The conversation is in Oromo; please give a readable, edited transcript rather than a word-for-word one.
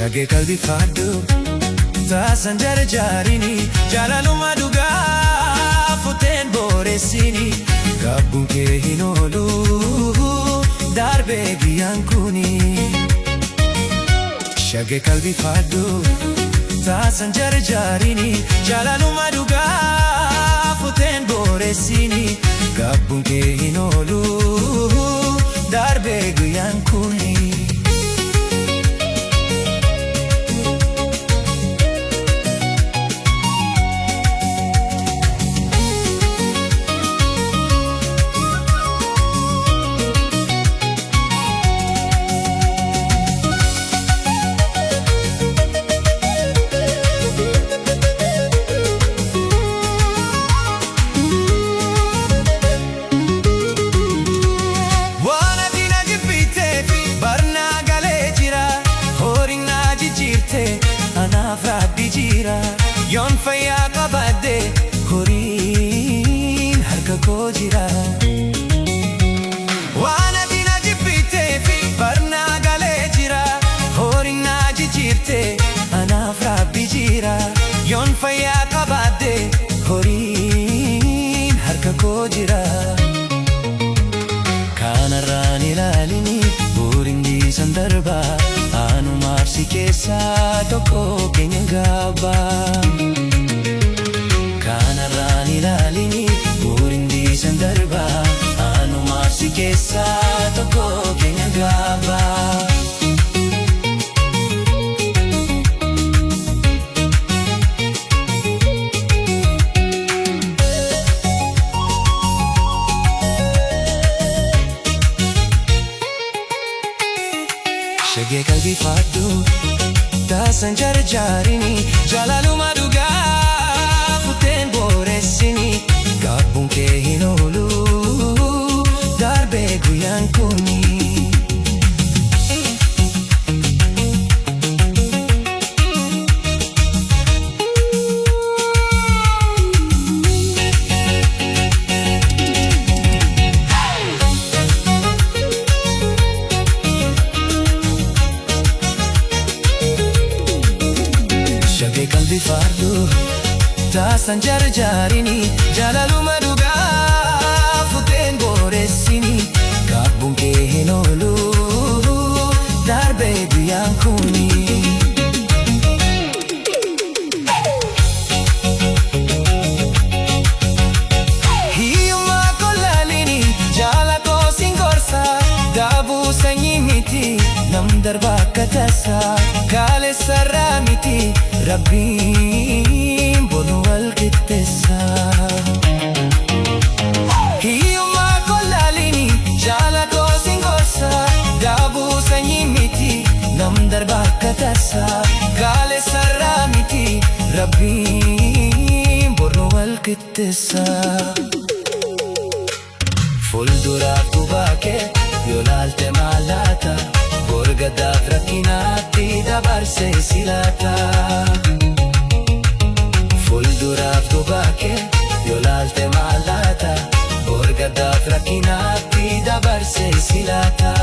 Shagee qalbii faaddu taasan jarjaarini jaalaluma dhugaa fuuteen booressini gaabbuun kee hin oolu darbee guyyaan kuni. Shagee qalbii faaddu taasan jarjaarini jaalaluma dhugaa fuuteen booressini gaabbuun kee hin oolu darbee guyyaan kuni. Yoon fayyaa qabaadde horiin harka koo jira. Waan ati na jibbiteef barnaa galee jira. Horiin na jijjiirte anaaf rabbi jira. Yoon fayyaa qabaadde horiin harka koo jira. Kanarraan ilaalini boriin dhiisan darba. Anumaaf si keessaa tokko keenya gaabaa. Kanarraan ilaalini boriin dhiisan darba. Anumaaf si keessaa tokko keenya gaabaa. Shagee qalbii faaddu taasan jarjaarini jaalaluma dhugaa fuuteen booressini gaabbuun kee hin oolu darbee guyyaan kuni. Shagee qalbii faaddu taasan jarjaarini jaalaluma dhugaa fuuteen booressini gaabbuun kee hin oolu darbee guyyaan kuni. Hiyyummaa kolaalini jaala koo sin gorsa daabuu sanyii miti nam darba akka tasaa kaalessarraa miti. Rabbiin boonu wal qixxeessa. Hiyyummaa kolaalini jaala koo sin gorsa daabuu sanyii miti nam darba akka tasaa kaalessarraa miti. Rabbiin boonu wal qixxeessa. Fuulduraaf gubaa kee yoo laalte maal laata borgadaaf rakkinaatti dabarsee si laata. Fuulduraaf gubaa kee yoo laalte maal laata borgadaaf rakkinaatti dabarsee si laata.